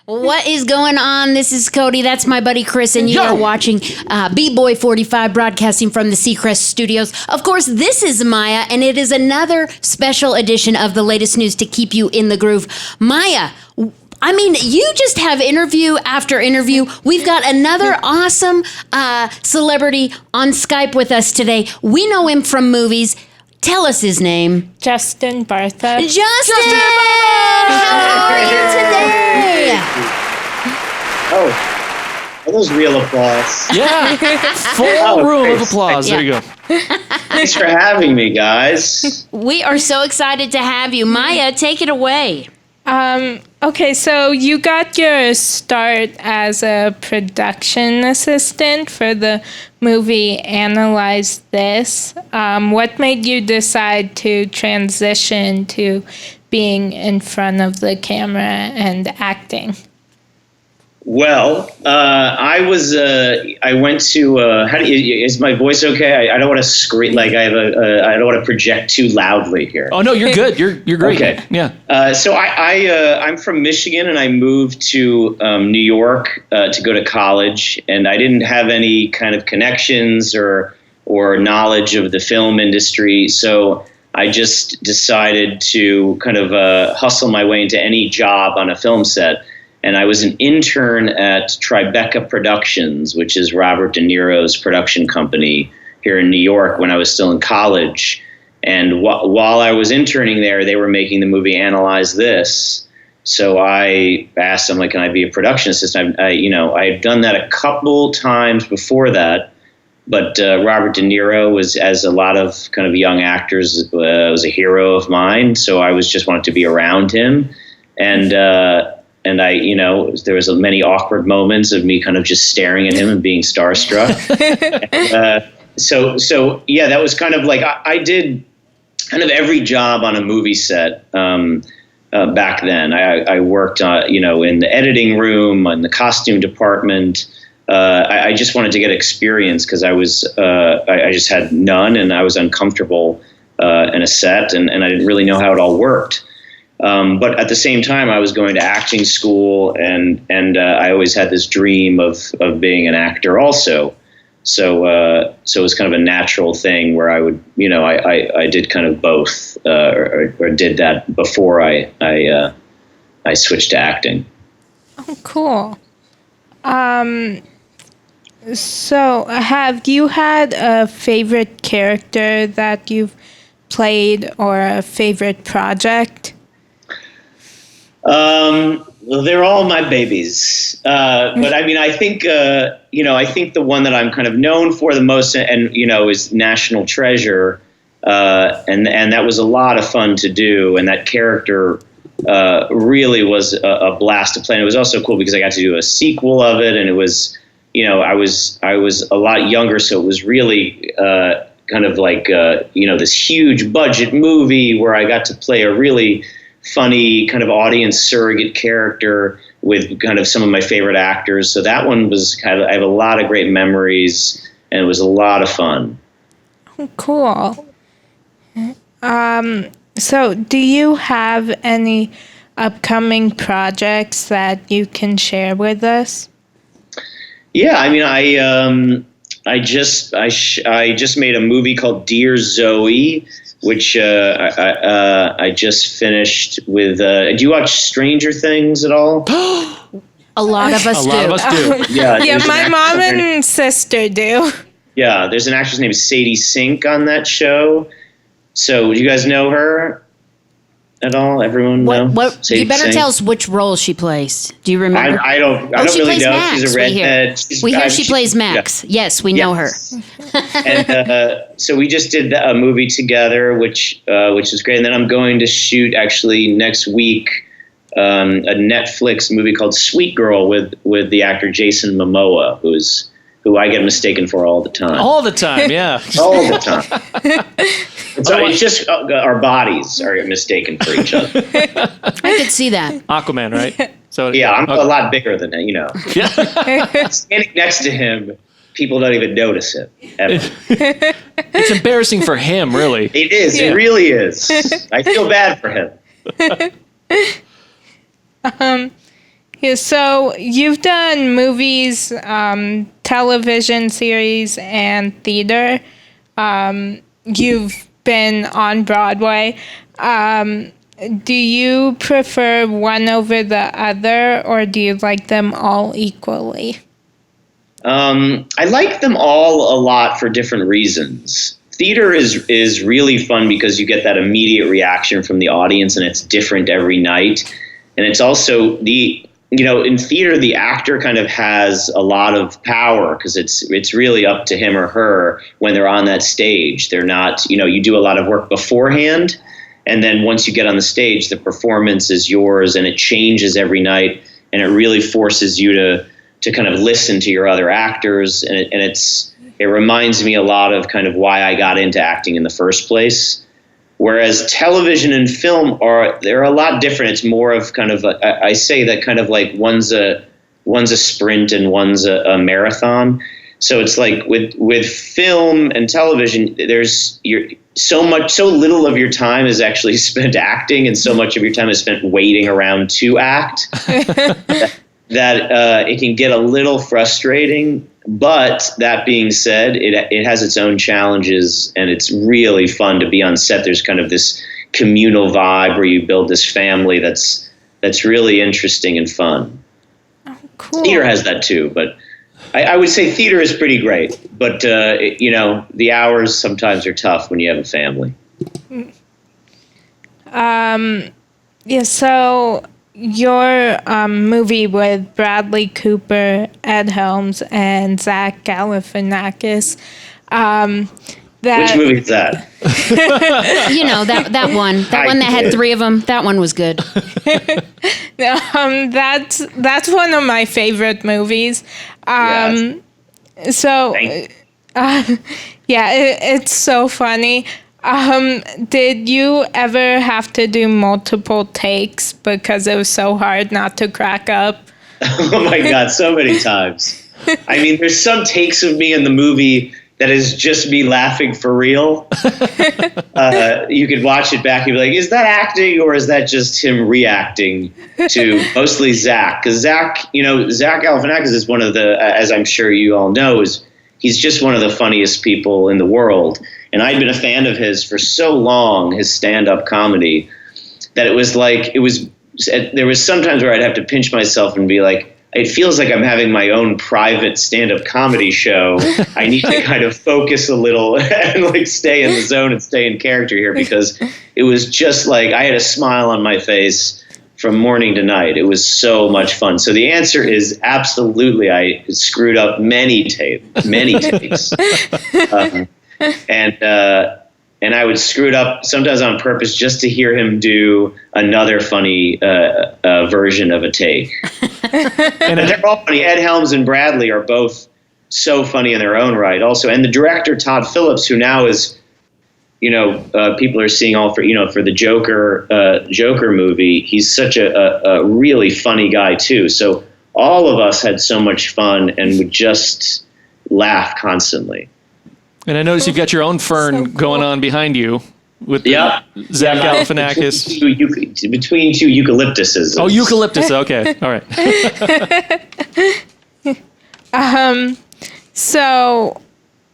What is going on? This is Cody. That's my buddy Chris, and you are watching B-Boy 45 broadcasting from the Seacrest Studios. Of course, this is Maya, and it is another special edition of the latest news to keep you in the groove. Maya, I mean, you just have interview after interview. We've got another awesome celebrity on Skype with us today. We know him from movies. Tell us his name. Justin Bartha. Justin! How are you today? Oh, are those real applause? Yeah, full room of applause. There you go. Thanks for having me, guys. We are so excited to have you. Maya, take it away. Okay, so you got your start as a production assistant for the movie Analyze This. What made you decide to transition to being in front of the camera and acting? Well, I went to, is my voice okay? I don't want to scream, I don't want to project too loudly here. Oh, no, you're good. You're great. Okay. Yeah. So I'm from Michigan, and I moved to New York to go to college, and I didn't have any kind of connections or knowledge of the film industry, so I just decided to kind of hustle my way into any job on a film set. And I was an intern at Tribeca Productions, which is Robert De Niro's production company here in New York when I was still in college. And while I was interning there, they were making the movie Analyze This. So I asked them, can I be a production assistant? I had done that a couple times before that. But Robert De Niro was, as a lot of kind of young actors, was a hero of mine. So I just wanted to be around him. And I, there was many awkward moments of me kind of just staring at him and being starstruck. So yeah, that was kind of I did kind of every job on a movie set back then. I worked in the editing room, in the costume department. I just wanted to get experience because I just had none, and I was uncomfortable in a set, and I didn't really know how it all worked. But at the same time, I was going to acting school, and I always had this dream of being an actor also. So it was kind of a natural thing where I would, I did kind of both, or did that before I switched to acting. Oh, cool. So have you had a favorite character that you've played or a favorite project? Well, they're all my babies. But I mean, I think the one that I'm kind of known for the most, and is National Treasure. And that was a lot of fun to do. And that character, really was a blast to play. And it was also cool because I got to do a sequel of it. And it was, I was a lot younger. So it was really, kind of this huge budget movie where I got to play a really funny kind of audience surrogate character with kind of some of my favorite actors. So that one was I have a lot of great memories, and it was a lot of fun. Cool. So do you have any upcoming projects that you can share with us? Yeah, I mean, I just made a movie called Dear Zoe, which I just finished with. Do you watch Stranger Things at all? A lot of us do. Yeah, my mom and sister do. Yeah, there's an actress named Sadie Sink on that show. So do you guys know her at all? Everyone know? You better tell us which role she plays. Do you remember? I don't really know. Max, she's a redhead. We hear she plays Max. Yeah. Yes, we know her. And so we just did a movie together, which is great. And then I'm going to shoot actually next week a Netflix movie called Sweet Girl with the actor Jason Momoa, who I get mistaken for all the time. All the time, yeah. All the time. It's just our bodies are mistaken for each other. I could see that. Aquaman, right? So yeah, I'm a lot bigger than him, Yeah. Standing next to him, people don't even notice it, ever. It's embarrassing for him, really. It is. Yeah. It really is. I feel bad for him. Yeah, so you've done movies, television series, and theater. You've been on Broadway. Do you prefer one over the other, or do you like them all equally? I like them all a lot for different reasons. Theater is really fun because you get that immediate reaction from the audience, and it's different every night. And it's also in theater, the actor kind of has a lot of power because it's really up to him or her when they're on that stage. They're not, you do a lot of work beforehand, and then once you get on the stage, the performance is yours, and it changes every night, and it really forces you to kind of listen to your other actors, and it reminds me a lot of kind of why I got into acting in the first place. Whereas television and film they're a lot different. It's more of kind of I say that kind of like one's a sprint and one's a marathon. So it's like with film and television, there's so little of your time is actually spent acting, and so much of your time is spent waiting around to act that it can get a little frustrating. But that being said, it has its own challenges, and it's really fun to be on set. There's kind of this communal vibe where you build this family that's really interesting and fun. Oh, cool. Theater has that too, but I would say theater is pretty great. But the hours sometimes are tough when you have a family. Yeah. So your movie with Bradley Cooper, Ed Helms, and Zach Galifianakis. Which movie is that? that one that had three of them. That one was good. That's one of my favorite movies. Yes. So, it's so funny. Did you ever have to do multiple takes because it was so hard not to crack up? Oh my God, so many times. I mean, there's some takes of me in the movie that is just me laughing for real. You could watch it back and be like, is that acting or is that just him reacting to mostly Zach? Because Zach Galifianakis is one of the, as I'm sure you all know, he's just one of the funniest people in the world. And I'd been a fan of his for so long, his stand-up comedy, that there was sometimes where I'd have to pinch myself and be like, it feels like I'm having my own private stand-up comedy show. I need to kind of focus a little and like stay in the zone and stay in character here, because it was just like I had a smile on my face from morning to night. It was so much fun. So the answer is absolutely. I screwed up many takes. And I would screw it up sometimes on purpose just to hear him do another funny version of a take. And they're all funny. Ed Helms and Bradley are both so funny in their own right also. And the director, Todd Phillips, who now is, people are seeing all for the Joker movie. He's such a really funny guy too. So all of us had so much fun and would just laugh constantly. And I noticed you've got your own fern going on behind you with Zach Galifianakis. Between two eucalyptuses. Oh, eucalyptus. Okay. All right. So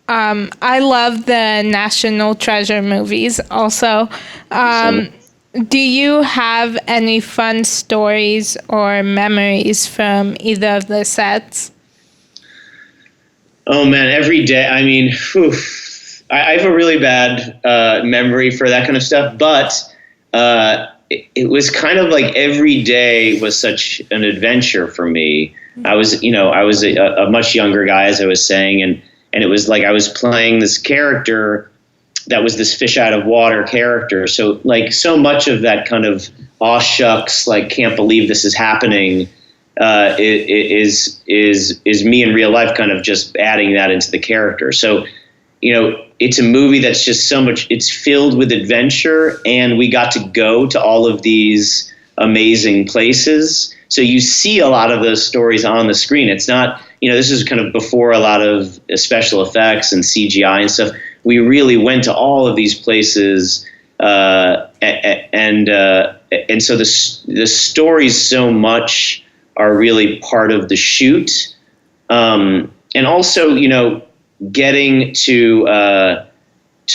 I love the National Treasure movies also. Do you have any fun stories or memories from either of the sets? Oh man, every day. I mean, I have a really bad memory for that kind of stuff, but it was kind of like every day was such an adventure for me. I was a much younger guy, as I was saying, and it was like I was playing this character that was this fish out of water character. So like so much of that kind of aw shucks, like can't believe this is happening. Is me in real life kind of just adding that into the character. So, it's a movie that's just so much, it's filled with adventure, and we got to go to all of these amazing places. So you see a lot of those stories on the screen. It's not, this is kind of before a lot of special effects and CGI and stuff. We really went to all of these places, and so the stories so much are really part of the shoot. And also, getting to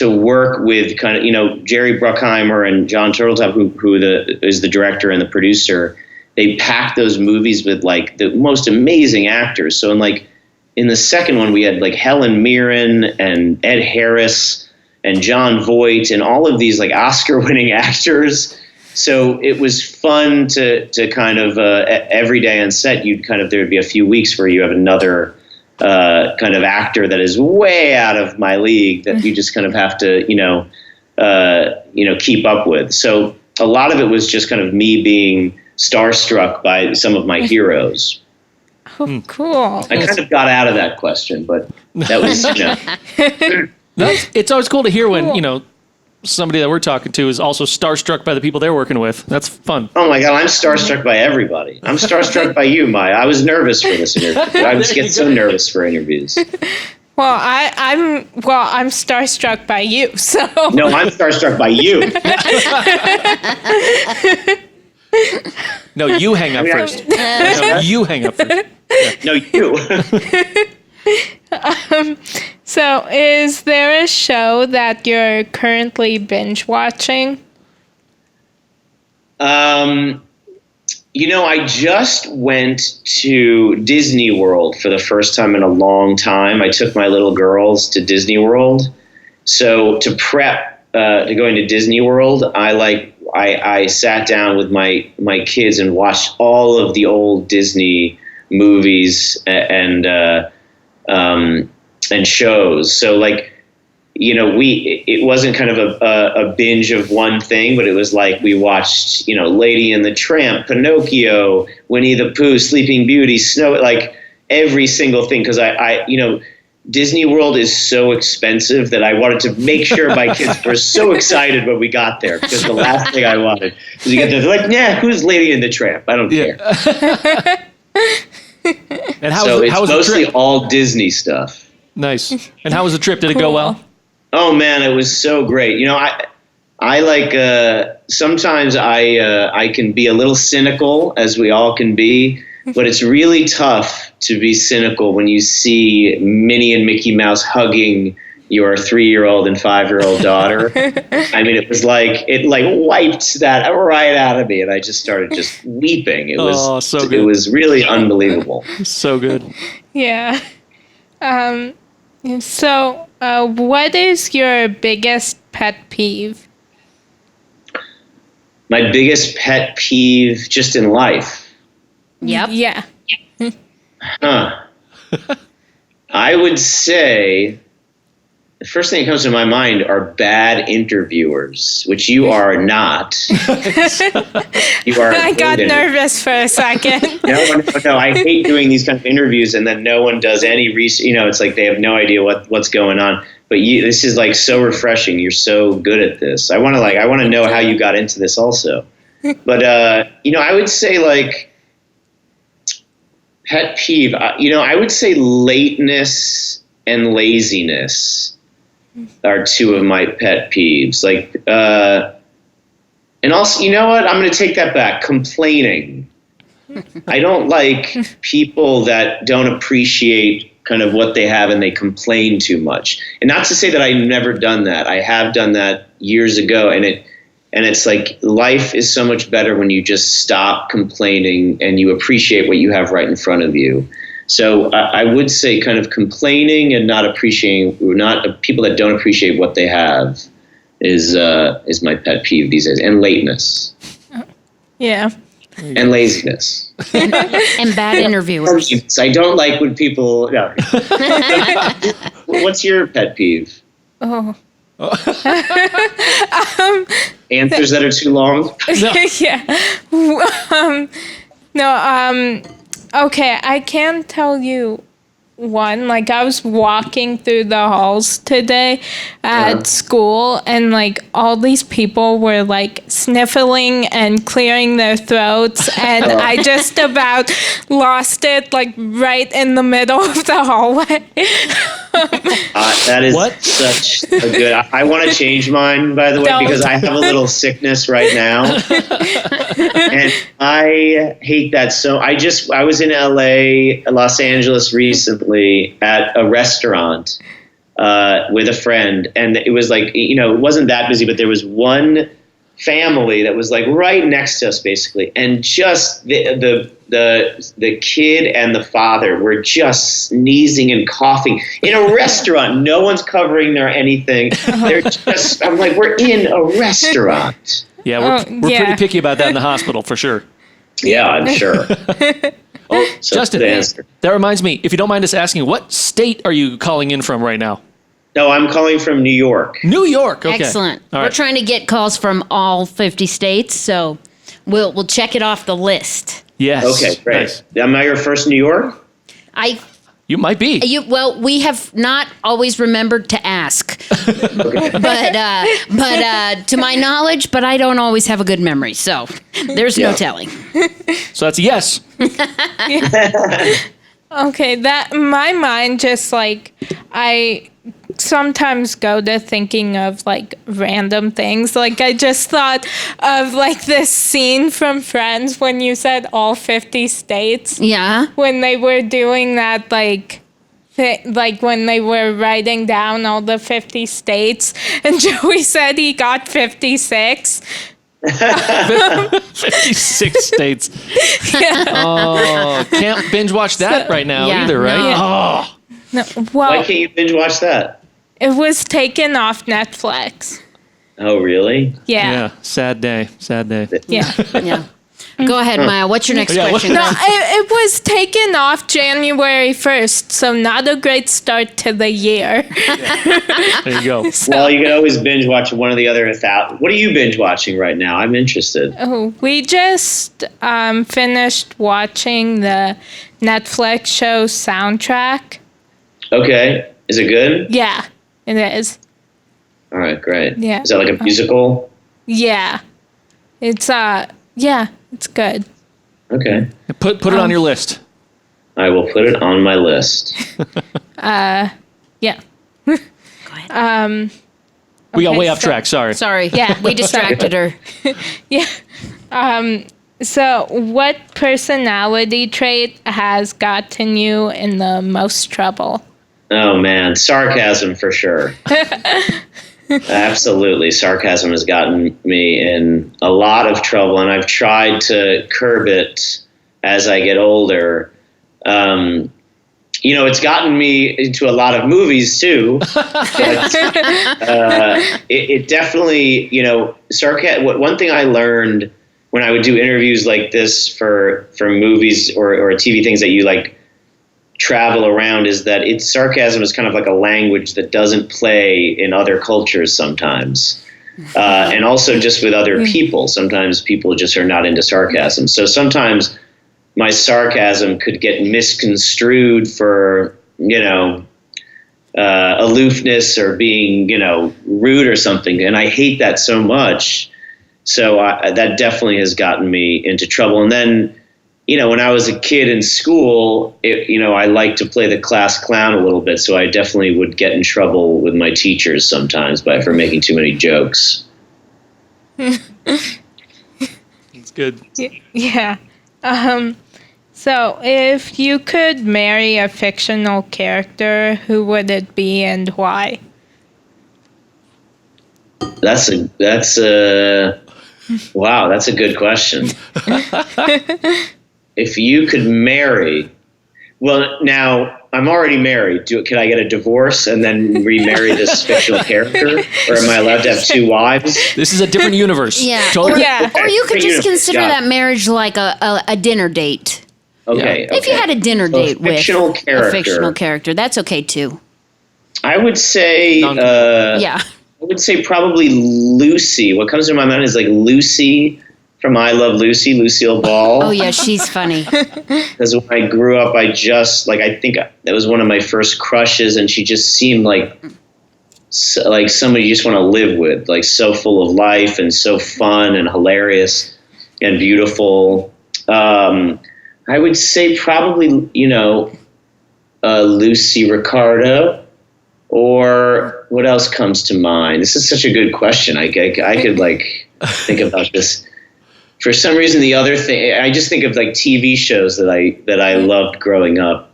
work with kind of, Jerry Bruckheimer and John Turteltaub, who is the director and the producer. They packed those movies with like the most amazing actors. So in the second one, we had like Helen Mirren and Ed Harris and Jon Voight and all of these like Oscar-winning actors. So it was fun to kind of every day on set, there'd be a few weeks where you have another kind of actor that is way out of my league that you just kind of have to keep up with. So a lot of it was just kind of me being starstruck by some of my heroes. Oh, cool. I kind of got out of that question, but that was It's always cool to hear when somebody that we're talking to is also starstruck by the people they're working with. That's fun. Oh my God, I'm starstruck by everybody. I'm starstruck by you, Maya. I was nervous for this interview. I get so nervous for interviews. Well, I'm starstruck by you. So no, I'm starstruck by you. No, you hang up first. No, you hang up first. Yeah. No, you. So, is there a show that you're currently binge watching? I just went to Disney World for the first time in a long time. I took my little girls to Disney World. So to prep to going to Disney World, I sat down with my kids and watched all of the old Disney movies and shows. So it wasn't kind of a binge of one thing, but it was like we watched, Lady and the Tramp, Pinocchio, Winnie the Pooh, Sleeping Beauty, Snow, like every single thing. Cause I Disney World is so expensive that I wanted to make sure my kids were so excited when we got there, because the last thing I wanted was to get there. They're like, nah, who's Lady and the Tramp? I don't care. And how was mostly all Disney stuff. Nice. And how was the trip? Did it go well? Oh man, it was so great. I like sometimes I can be a little cynical, as we all can be, but it's really tough to be cynical when you see Minnie and Mickey Mouse hugging your 3-year-old and 5-year-old daughter. I mean, it was like it wiped that right out of me, and I just started just weeping. It was so good. It was really unbelievable. So good. Yeah. So, what is your biggest pet peeve? My biggest pet peeve just in life. Yep. Yeah. I would say the first thing that comes to my mind are bad interviewers, which you are not. You are. I got nervous for a second. No, I hate doing these kind of interviews, and then no one does any research. It's like they have no idea what's going on. But this is like so refreshing. You're so good at this. I want to know how you got into this also. But I would say like pet peeve. I would say lateness and laziness are two of my pet peeves. And also, you know what? I'm going to take that back. Complaining. I don't like people that don't appreciate kind of what they have and they complain too much. And not to say that I've never done that. I have done that years ago, and it's like life is so much better when you just stop complaining and you appreciate what you have right in front of you. So I would say kind of complaining and not people that don't appreciate what they have is my pet peeve these days. And lateness. Yeah. And laziness. And bad interviewers. I don't like when people. No. What's your pet peeve? Oh. Answers that are too long? Yeah. Okay, I can tell you one. Like, I was walking through the halls today at school, and like all these people were like sniffling and clearing their throats, and I just about lost it like right in the middle of the hallway. That is What? such a good. I want to change mine, by the way, Don't. because I have a little sickness right now, and I hate that. So I was in LA, Los Angeles recently at a restaurant with a friend, and it was like, it wasn't that busy, but there was one family that was like right next to us, basically, and just the kid and the father were just sneezing and coughing in a restaurant. No one's covering their anything. They're just, I'm like, we're in a restaurant. Yeah, we're pretty picky about that in the hospital for sure. Yeah, I'm sure. Oh, So Justin, good answer. that reminds me, if you don't mind us asking, what state are you calling in from right now? No, I'm calling from New York. New York. Okay. Excellent. All We're right. trying to get calls from all 50 states, so we'll check it off the list. Yes. Okay, great. Nice. Am I your first New York? You might be. Well, we have not always remembered to ask, but to my knowledge, but I don't always have a good memory, so there's no Yeah. telling. So that's a yes. Okay, that my mind just like I sometimes go to thinking of like random things. Like I just thought of like this scene from Friends when you said all 50 states. Yeah. When they were doing that like like when they were writing down all the 50 states and Joey said he got 56. 56 states. Oh, can't binge watch that right now Yeah, either, right? no. Oh, No, Why well, can't you binge watch that? it was taken off Netflix. Oh, really? Yeah. yeah. Sad day. Sad day. Yeah. Yeah. Go ahead, Maya. What's your next Yeah, what- question? No, it was taken off January 1st, so not a great start to the year. There you go. Well, you can always binge watch one or the other. What are you binge watching right now? I'm interested. Oh, we just finished watching the Netflix show Soundtrack. Okay. Is it good? Yeah, it is. All right, great. Yeah. Is that like a musical? Yeah. It's yeah, it's good. Okay. Put it on your list. I will put it on my list. Yeah. Go ahead. We got Okay, way off so- track. Sorry. Sorry. Yeah. We distracted her. Yeah. So what personality trait has gotten you in the most trouble? Oh, man. Sarcasm for sure. Absolutely. Sarcasm has gotten me in a lot of trouble, and I've tried to curb it as I get older. It's gotten me into a lot of movies too. But, it definitely, sarcasm. One thing I learned when I would do interviews like this for movies or TV things that you like travel around is that sarcasm is kind of like a language that doesn't play in other cultures sometimes. And also just with other people. Sometimes people just are not into sarcasm. So sometimes my sarcasm could get misconstrued for, aloofness or being, rude or something. And I hate that so much. So that definitely has gotten me into trouble. And then, when I was a kid in school, I liked to play the class clown a little bit. So I definitely would get in trouble with my teachers sometimes for making too many jokes. It's good. Yeah. So if you could marry a fictional character, who would it be and why? That's a wow. That's a good question. If you could marry, well, now I'm already married. Can I get a divorce and then remarry this fictional character, or am I allowed to have two wives? This is a different universe. Yeah. Totally. Yeah. Or you could just Beautiful. consider Got it. that marriage like a dinner date. Okay. If you had a dinner So a date with fictional a character. fictional character, that's okay too. I would say, Yeah. I would say probably Lucy. What comes to my mind is like Lucy from I Love Lucy, Lucille Ball. Oh yeah, she's funny. Because when I grew up, I think that was one of my first crushes, and she just seemed like somebody you just want to live with, like so full of life and so fun and hilarious and beautiful. I would say probably, Lucy Ricardo. Or what else comes to mind? This is such a good question. I could like think about this. For some reason, the other thing, I just think of like TV shows that I loved growing up.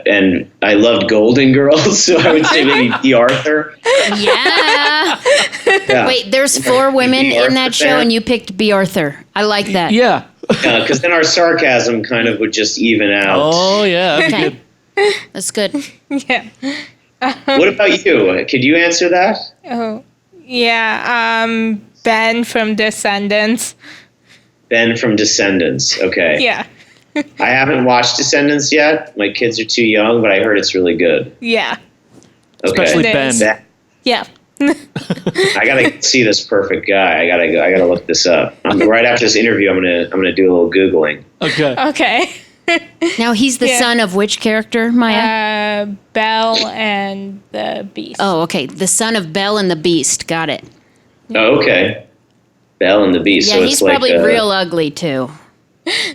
And I loved Golden Girls, so I would say maybe B. Arthur. Yeah. Wait, there's 4 women in that show, and you picked B. Arthur. I like that. Yeah. Because then our sarcasm kind of would just even out. Oh, yeah. That'd be good. That's good. Yeah. What about you? Could you answer that? Oh, yeah. Ben from Descendants. Ben from Descendants. Okay. Yeah. I haven't watched Descendants yet. My kids are too young, but I heard it's really good. Yeah. Okay. Especially It Ben. is. Yeah. I gotta see this perfect guy. I gotta look this up. Right after this interview, I'm gonna do a little Googling. Okay. Okay. Now, he's the son of which character, Maya? Belle and the Beast. Oh, okay. The son of Belle and the Beast. Got it. Oh, okay. Belle and the Beast. Yeah, so he's it's like, probably real ugly, too.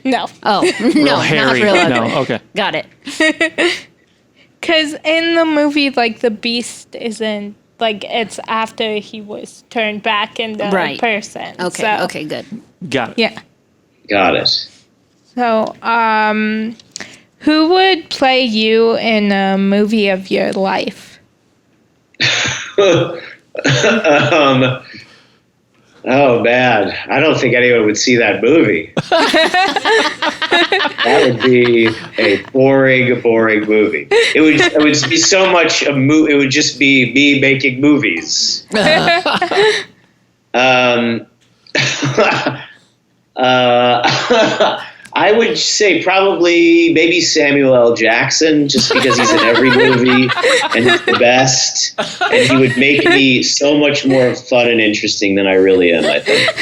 No. Oh, no, not Hairy. real ugly. No, okay. Got it. Because in the movie, like, the Beast isn't, like, it's after he was turned back into a person. Okay, So, okay, good. Got it. Yeah. Got it. So, who would play you in a movie of your life? Oh, man. I don't think anyone would see that movie. That would be a boring, boring movie. It would be so much it would just be me making movies. I would say probably maybe Samuel L. Jackson, just because he's in every movie and he's the best. And he would make me so much more fun and interesting than I really am, I think.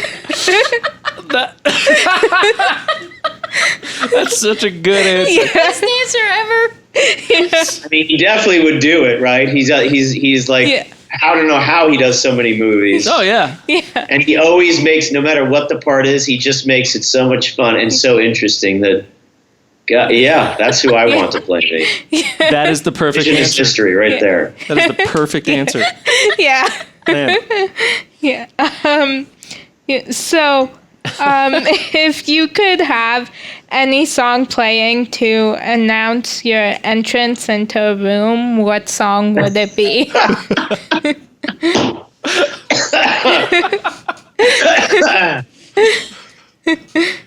That's such a good answer. Best answer ever. I mean, he definitely would do it, right? He's like, Yeah. I don't know how he does so many movies. Oh, yeah. Yeah. And he always makes, no matter what the part is, he just makes it so much fun and so interesting that, yeah, that's who I want to play me. That is the perfect Vision is answer. history right there. That is the perfect answer. Yeah. Man. Yeah. So, if you could have any song playing to announce your entrance into a room, what song would it be?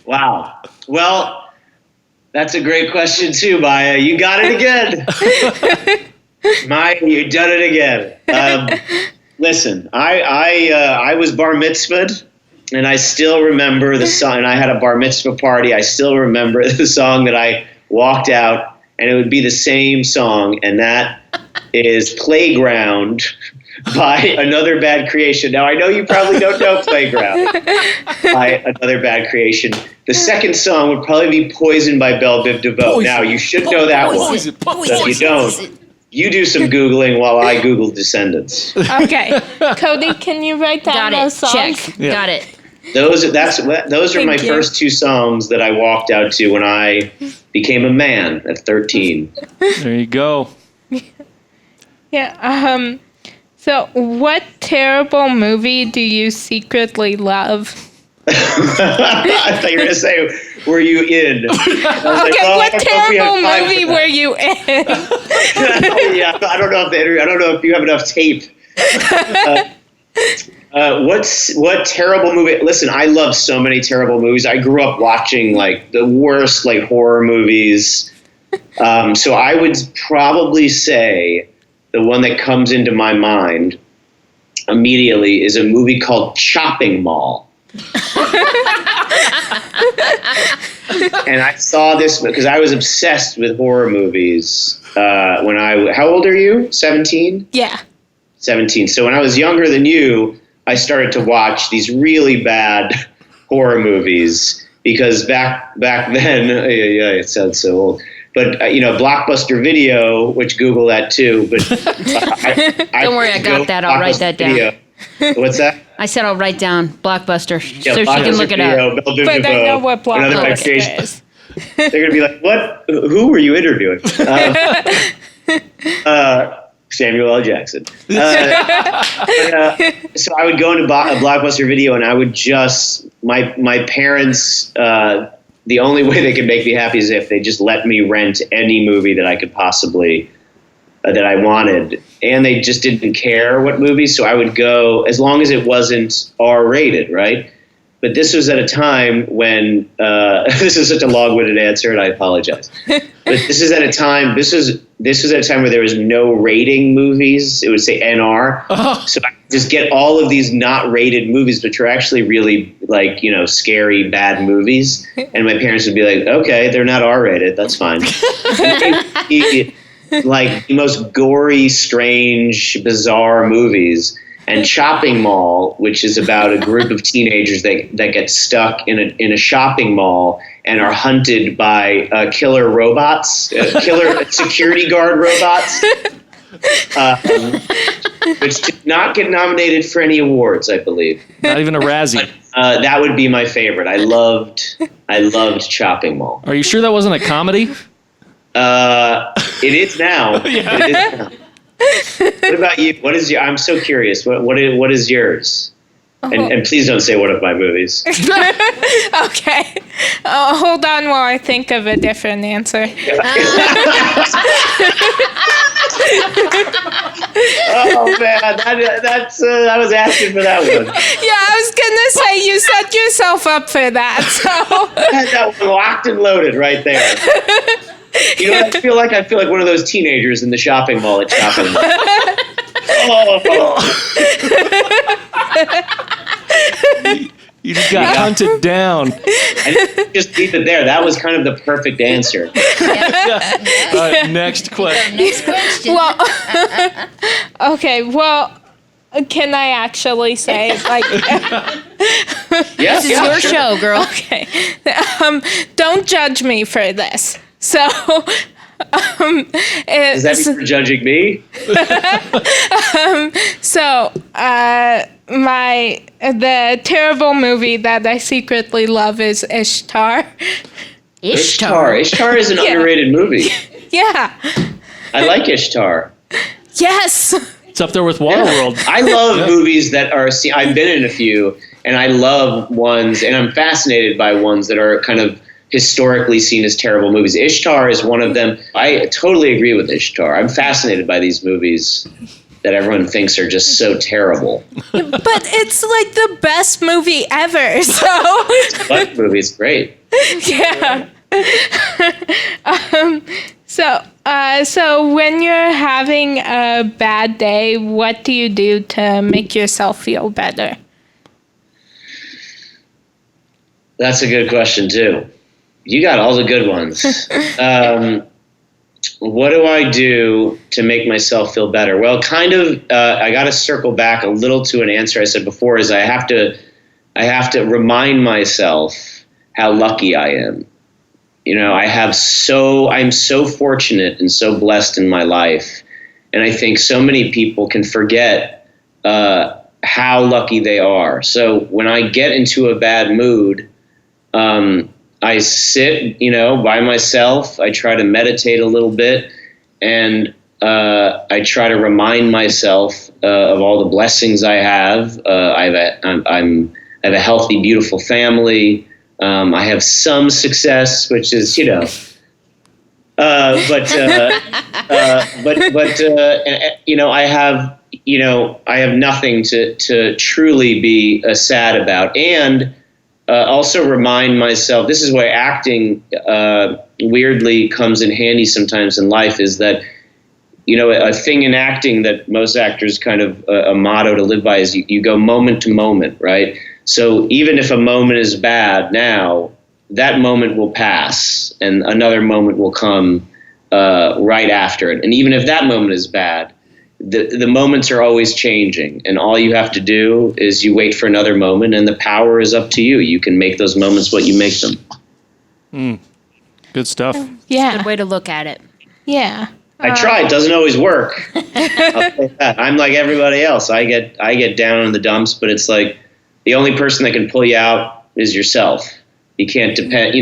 Wow. Well, that's a great question too, Maya. You got it again. Maya, you done it again. Listen, I was bar mitzvahed, and I still remember the song. And I had a bar mitzvah party. I still remember the song that I walked out, and it would be the same song, and that is "Playground" by Another Bad Creation. Now, I know you probably don't know "Playground" by Another Bad Creation. The second song would probably be "Poison" by Belle Biv DeVoe. Now, you should know that one. So if you don't, you do some Googling while I Google Descendants. Okay. Cody, can you write down Got it. those songs? Check. Yeah. Got it. Those are my Thank you. first 2 songs that I walked out to when I became a man at 13. There you go. Yeah. So, what terrible movie do you secretly love? I thought you were going to say, were you in? I was like, Okay, oh, what I don't know if we have terrible time movie for were you in? that. Yeah, I don't know if you have enough tape. What terrible movie? Listen, I love so many terrible movies. I grew up watching like the worst like horror movies. So I would probably say the one that comes into my mind immediately is a movie called Chopping Mall. And I saw this because I was obsessed with horror movies how old are you? 17? Yeah. 17. So when I was younger than you, I started to watch these really bad horror movies because back then, yeah, it sounds so old. But, Blockbuster Video, which Google that too. But Don't worry, I got that. I'll write that down. Video. What's that? I said I'll write down Blockbuster Yeah, so she can look it up. Belle Biv But I DeVoe, know what Another Bad Blockbuster Creation. is. They're going to be like, what? Who were you interviewing? Samuel L. Jackson. So I would go into a Blockbuster Video, and I would just my parents. The only way they could make me happy is if they just let me rent any movie that I could possibly that I wanted, and they just didn't care what movie. So I would go as long as it wasn't R-rated, right? But this was at a time when this is such a long-winded answer, and I apologize. But this is at a time. This was at a time where there was no rating movies. It would say NR. Oh. So I could just get all of these not rated movies, which are actually really scary, bad movies. And my parents would be like, "Okay, they're not R-rated. That's fine." Like the most gory, strange, bizarre movies. And Shopping Mall, which is about a group of teenagers that get stuck in a shopping mall and are hunted by killer robots, killer security guard robots, which did not get nominated for any awards, I believe. Not even a Razzie. But, that would be my favorite. I loved Shopping Mall. Are you sure that wasn't a comedy? It is now. Yeah. It is now. What about you? What is your? I'm so curious. What is yours? And please don't say one of my movies. Okay. Hold on while I think of a different answer. Oh man, I was asking for that one. Yeah, I was gonna say you set yourself up for that. So I had that one locked and loaded right there. You know what I feel like? I feel like one of those teenagers in the shopping mall at Shopping Mall. You just got hunted down. And just leave it there. That was kind of the perfect answer. Next question. Next question. well, okay. Well, can I actually say Yes, This is your show, girl. Okay. Don't judge me for this. So, Does that mean you're judging me? The terrible movie that I secretly love is Ishtar. Ishtar is an underrated movie. Yeah. I like Ishtar. Yes. It's up there with Waterworld. I love movies that are. I've been in a few, and I love ones, and I'm fascinated by ones that are kind of historically seen as terrible movies. Ishtar is one of them. I totally agree with Ishtar. I'm fascinated by these movies that everyone thinks are just so terrible. But it's like the best movie ever. So But movie's great. Yeah. So when you're having a bad day, what do you do to make yourself feel better? That's a good question too. You got all the good ones. What do I do to make myself feel better? Well, kind of. I got to circle back a little to an answer I said before. Is I have to remind myself how lucky I am. You know, I'm so fortunate and so blessed in my life, and I think so many people can forget how lucky they are. So when I get into a bad mood, I sit, by myself. I try to meditate a little bit, and I try to remind myself of all the blessings I have. I have a healthy, beautiful family. I have some success, which is, I have nothing to truly be sad about, and also remind myself, this is why acting weirdly comes in handy sometimes in life, is that, a thing in acting that most actors kind of a motto to live by is you go moment to moment, right? So even if a moment is bad now, that moment will pass and another moment will come right after it. And even if that moment is bad, the moments are always changing, and all you have to do is you wait for another moment, and the power is up to you. You can make those moments what you make them. Good stuff. Yeah. Good way to look at it. Yeah. I try. It doesn't always work. I'll say that. I'm like everybody else. I get down in the dumps, but it's like the only person that can pull you out is yourself. You can't depend,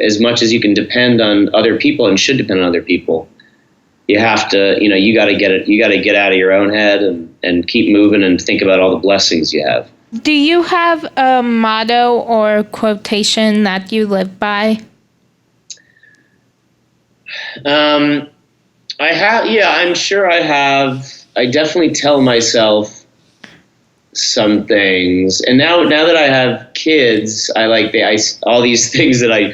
as much as you can depend on other people and should depend on other people. you have to, you got to get it. You got to get out of your own head and keep moving and think about all the blessings you have. Do you have a motto or quotation that you live by? I have, I'm sure I have. I definitely tell myself some things, and now that I have kids, I like all these things that I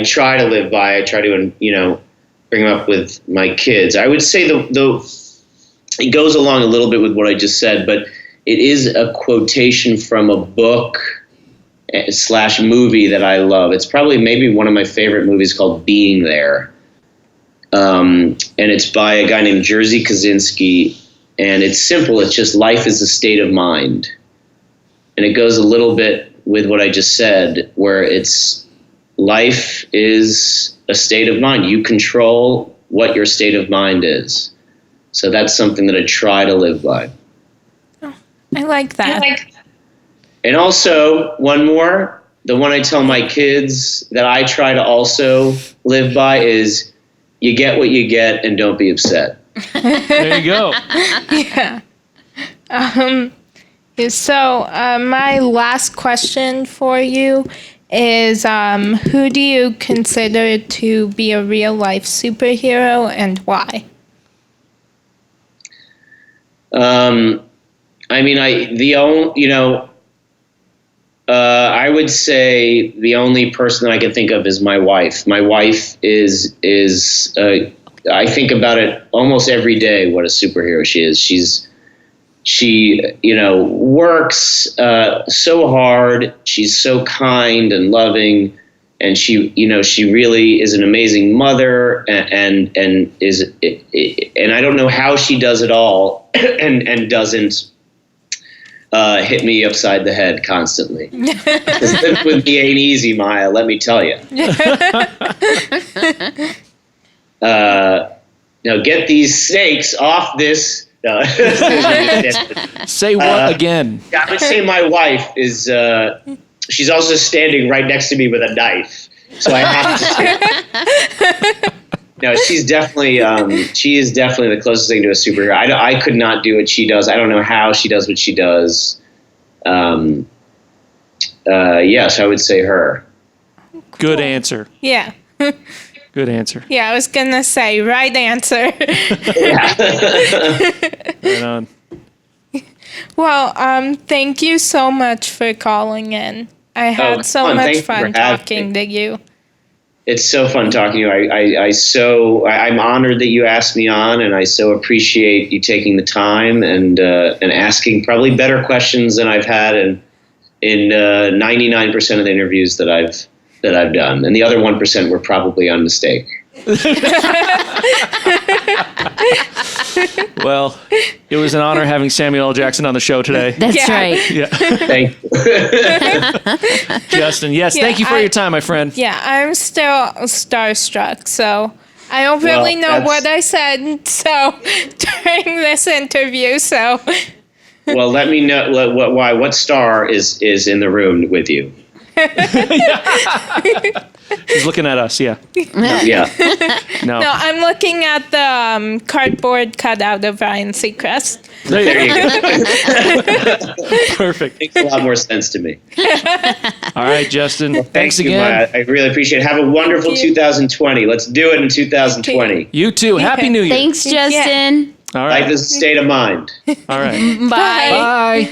try to live by. I try to, bring them up with my kids. I would say it goes along a little bit with what I just said, but it is a quotation from a book / movie that I love. It's probably maybe one of my favorite movies called Being There. And it's by a guy named Jerzy Kosinski. And it's simple. It's just life is a state of mind. And it goes a little bit with what I just said, where it's life is a state of mind. You control what your state of mind is. So that's something that I try to live by. Oh, I like that. And also, one more, the one I tell my kids that I try to also live by is you get what you get and don't be upset. There you go. Yeah. So my last question for you is who do you consider to be a real life superhero and why? I would say the only person that I can think of is my wife. My wife is I think about it almost every day, what a superhero she is. She works so hard. She's so kind and loving, and she really is an amazing mother, and is, and I don't know how she does it all, and doesn't hit me upside the head constantly. Because living with me ain't easy, Maya. Let me tell you. Get these snakes off this. No. Say what again? I would say my wife is. She's also standing right next to me with a knife, so I have to say. No, she's definitely. She is definitely the closest thing to a superhero. I could not do what she does. I don't know how she does what she does. Yes, I would say her. Cool. Good answer. Yeah. Good answer. Yeah, I was gonna say right answer. Right on. Well, thank you so much for calling in. I had so much fun talking to you. It's so fun talking to you. I'm honored that you asked me on, and I so appreciate you taking the time and asking probably better questions than I've had in 99% of the interviews that I've done, and the other 1% were probably on mistake. Well, it was an honor having Samuel L. Jackson on the show today. That's right. Yeah. Thank you. Justin, yes, thank you for your time, my friend. Yeah, I'm still starstruck, so I don't really know what I said during this interview, so... Well, let me know what star is in the room with you. He's looking at us, yeah. Yeah. No, I'm looking at the cardboard cutout of Ryan Seacrest. There you go. Perfect. Makes a lot more sense to me. All right, Justin. Well, thanks thank you, again. Maya. I really appreciate it. Have a wonderful 2020. Let's do it in 2020. You too. Happy New Year. Thanks, Justin. All right. Life is a state of mind. All right. Bye. Bye.